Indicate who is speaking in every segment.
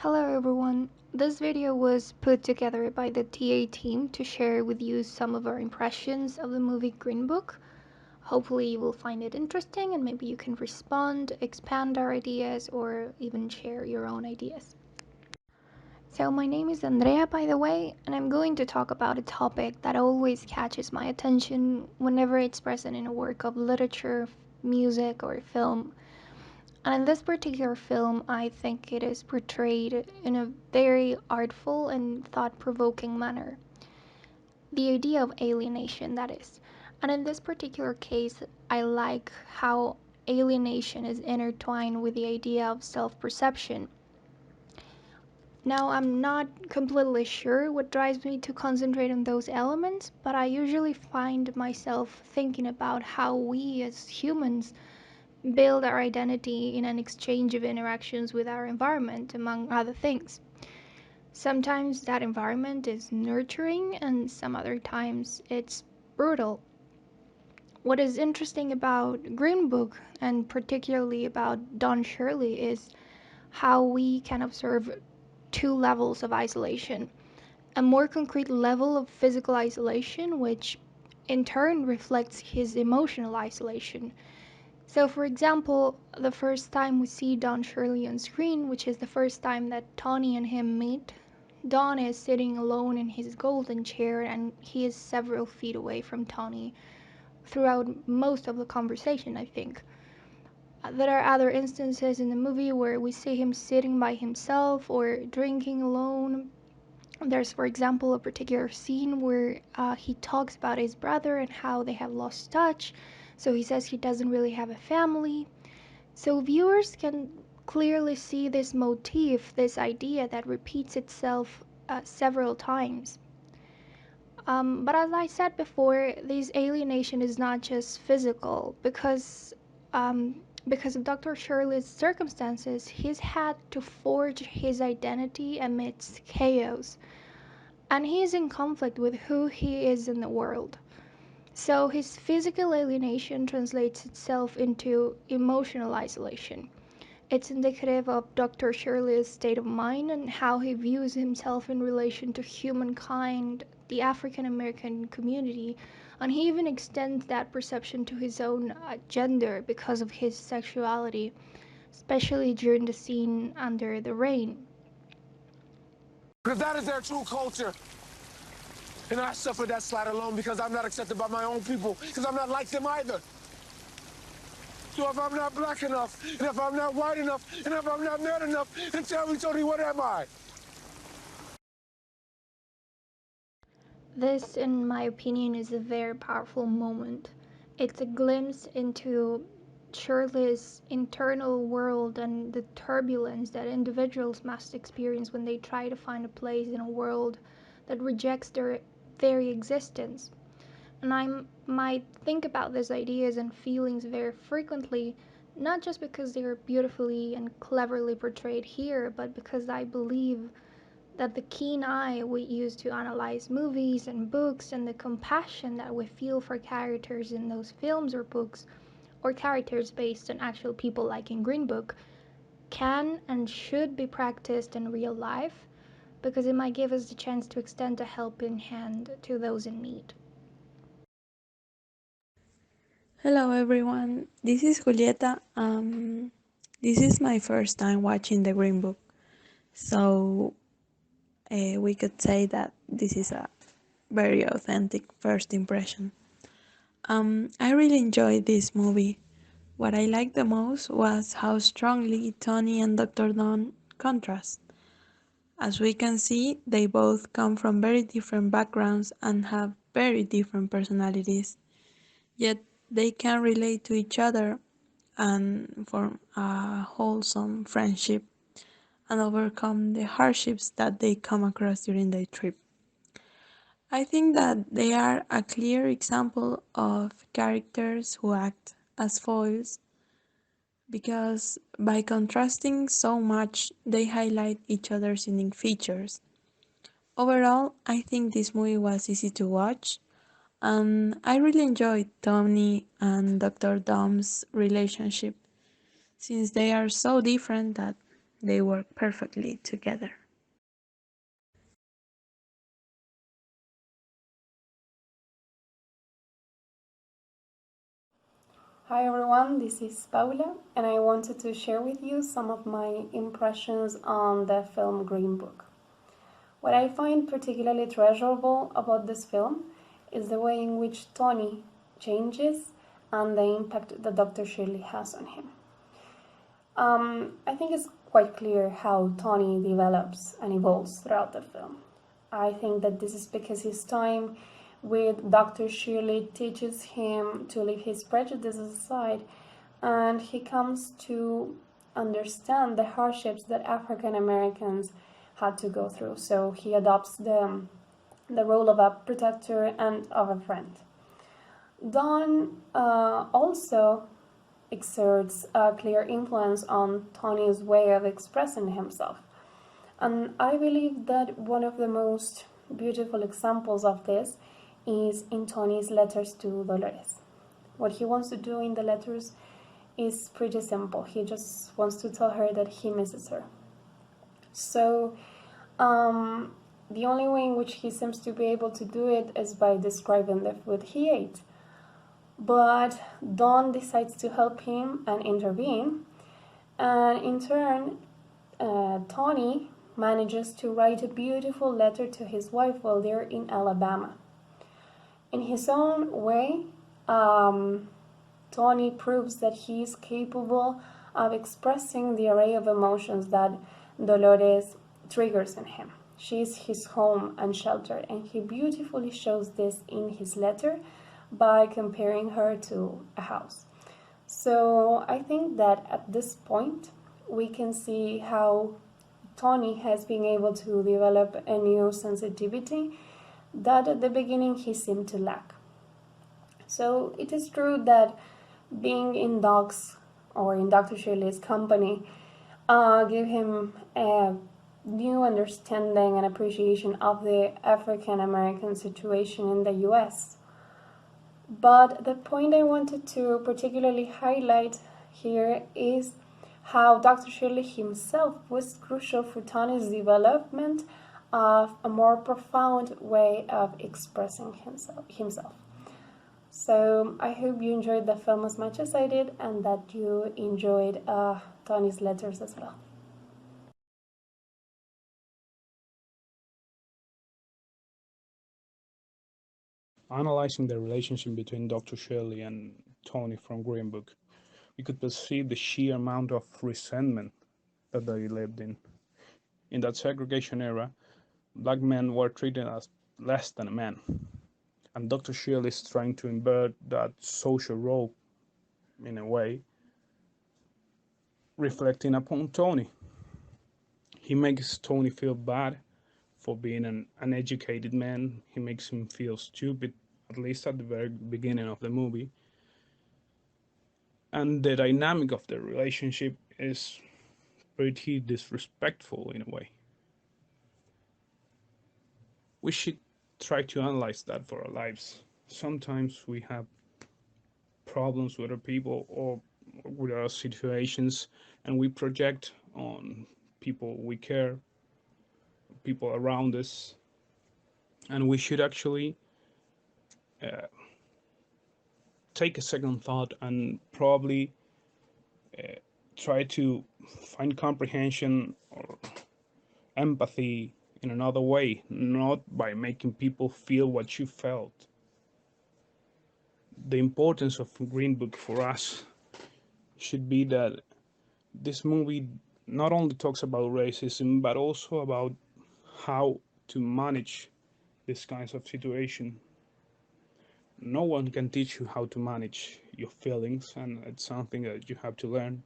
Speaker 1: Hello everyone. This video was put together by the TA team to share with you some of our impressions of the movie Green Book. Hopefully you will find it interesting and maybe you can respond, expand our ideas, or even share your own ideas. So my name is Andrea, by the way, and I'm going to talk about a topic that always catches my attention whenever it's present in a work of literature, music, or film. And in this particular film, I think it is portrayed in a very artful and thought provoking manner. The idea of alienation, that is. And in this particular case, I like how alienation is intertwined with the idea of self perception. Now, I'm not completely sure what drives me to concentrate on those elements, but I usually find myself thinking about how we as humans build our identity in an exchange of interactions with our environment, among other things. Sometimes that environment is nurturing, and some other times it's brutal. What is interesting about Green Book, and particularly about Don Shirley, is how we can observe two levels of isolation. A more concrete level of physical isolation, which in turn reflects his emotional isolation. So, for example, the first time we see Don Shirley on screen, which is the first time that Tawny and him meet, Don is sitting alone in his golden chair and he is several feet away from Tawny throughout most of the conversation, I think. There are other instances in the movie where we see him sitting by himself or drinking alone. There's, for example, a particular scene where he talks about his brother and how they have lost touch. So he says he doesn't really have a family. So viewers can clearly see this motif, this idea that repeats itself several times. But as I said before, this alienation is not just physical because of Dr. Shirley's circumstances, he's had to forge his identity amidst chaos, and he is in conflict with who he is in the world. So his physical alienation translates itself into emotional isolation. It's indicative of Dr. Shirley's state of mind and how he views himself in relation to humankind, the African American community, and he even extends that perception to his own gender because of his sexuality, especially during the scene under the rain.
Speaker 2: Because that is their true culture. And I suffer that slight alone because I'm not accepted by my own people, because I'm not like them either. So if I'm not black enough, and if I'm not white enough, and if I'm not man enough, then tell me, Tony, what am I?
Speaker 1: This, in my opinion, is a very powerful moment. It's a glimpse into Shirley's internal world and the turbulence that individuals must experience when they try to find a place in a world that rejects their very existence. And I might think about these ideas and feelings very frequently, not just because they are beautifully and cleverly portrayed here, but because I believe that the keen eye we use to analyze movies and books and the compassion that we feel for characters in those films or books, or characters based on actual people like in Green Book, can and should be practiced in real life because it might give us the chance to extend a helping hand to those in need.
Speaker 3: Hello everyone, this is Julieta. This is my first time watching the Green Book, so we could say that this is a very authentic first impression. I really enjoyed this movie. What I liked the most was how strongly Tony and Dr. Don contrast. As we can see, they both come from very different backgrounds and have very different personalities, yet they can relate to each other and form a wholesome friendship and overcome the hardships that they come across during their trip. I think that they are a clear example of characters who act as foils because by contrasting so much, they highlight each other's unique features. Overall, I think this movie was easy to watch, and I really enjoyed Tony and Dr. Dom's relationship since they are so different that they work perfectly together.
Speaker 4: Hi everyone, this is Paola, and I wanted to share with you some of my impressions on the film Green Book. What I find particularly treasurable about this film is the way in which Tony changes and the impact that Dr. Shirley has on him. I think it's quite clear how Tony develops and evolves throughout the film. I think that this is because his time with Dr. Shirley teaches him to leave his prejudices aside, and he comes to understand the hardships that African Americans had to go through. So he adopts the role of a protector and of a friend. Don also exerts a clear influence on Tony's way of expressing himself. And I believe that one of the most beautiful examples of this is in Tony's letters to Dolores. What he wants to do in the letters is pretty simple. He just wants to tell her that he misses her. So, the only way in which he seems to be able to do it is by describing the food he ate. But Don decides to help him and intervene, and in turn, Tony manages to write a beautiful letter to his wife while they're in Alabama. In his own way, Tony proves that he is capable of expressing the array of emotions that Dolores triggers in him. She is his home and shelter, and he beautifully shows this in his letter by comparing her to a house. So I think that at this point, we can see how Tony has been able to develop a new sensitivity that at the beginning he seemed to lack. So it is true that being in Doc's or in Dr. Shirley's company gave him a new understanding and appreciation of the African American situation in the US. But the point I wanted to particularly highlight here is how Dr. Shirley himself was crucial for Tony's development of a more profound way of expressing himself. So I hope you enjoyed the film as much as I did, and that you enjoyed Tony's letters as well.
Speaker 5: Analyzing the relationship between Dr. Shirley and Tony from Green Book, we could perceive the sheer amount of resentment that they lived in. In that segregation era, black men were treated as less than men, and Dr. Shirley is trying to invert that social role in a way, reflecting upon Tony. He makes Tony feel bad for being an uneducated man. He makes him feel stupid, at least at the very beginning of the movie. And the dynamic of the relationship is pretty disrespectful in a way. We should try to analyze that for our lives. Sometimes we have problems with our people or with our situations, and we project on people we care, people around us, and we should actually uh, take a second thought and probably try to find comprehension or empathy in another way, not by making people feel what you felt. The importance of Green Book for us should be that this movie not only talks about racism, but also about how to manage this kinds of situation. No one can teach you how to manage your feelings, and it's something that you have to learn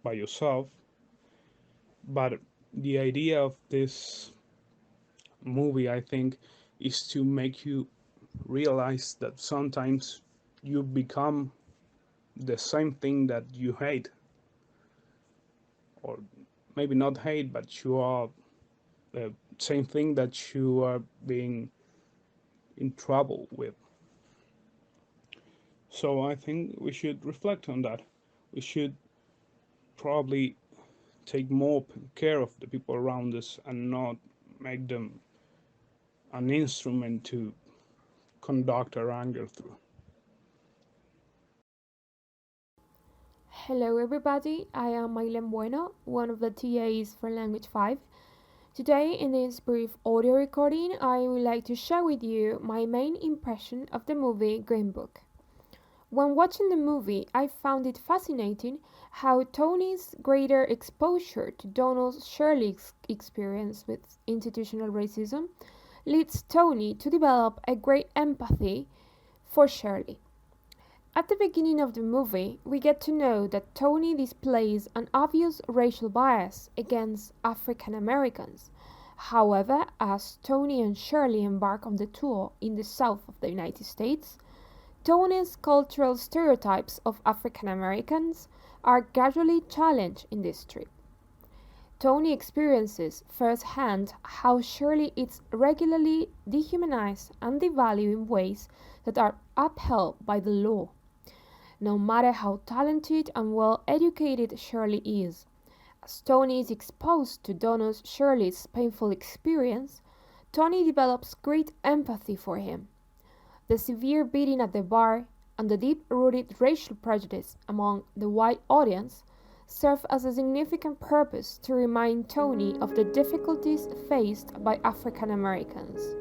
Speaker 5: by yourself. But the idea of this movie, I think, is to make you realize that sometimes you become the same thing that you hate, or maybe not hate, but you are the same thing that you are being in trouble with. So I think we should reflect on that. We should probably take more care of the people around us and not make them an instrument to conduct our anger through.
Speaker 6: Hello everybody, I am Milan Bueno, one of the TAs for Language 5. Today in this brief audio recording, I would like to share with you my main impression of the movie Green Book. When watching the movie, I found it fascinating how Tony's greater exposure to Donald Shirley's experience with institutional racism leads Tony to develop a great empathy for Shirley. At the beginning of the movie, we get to know that Tony displays an obvious racial bias against African Americans. However, as Tony and Shirley embark on the tour in the south of the United States, Tony's cultural stereotypes of African Americans are gradually challenged in this trip. Tony experiences firsthand how Shirley is regularly dehumanized and devalued in ways that are upheld by the law. No matter how talented and well educated Shirley is, as Tony is exposed to Donald Shirley's painful experience, Tony develops great empathy for him. The severe beating at the bar and the deep-rooted racial prejudice among the white audience serve as a significant purpose to remind Tony of the difficulties faced by African Americans.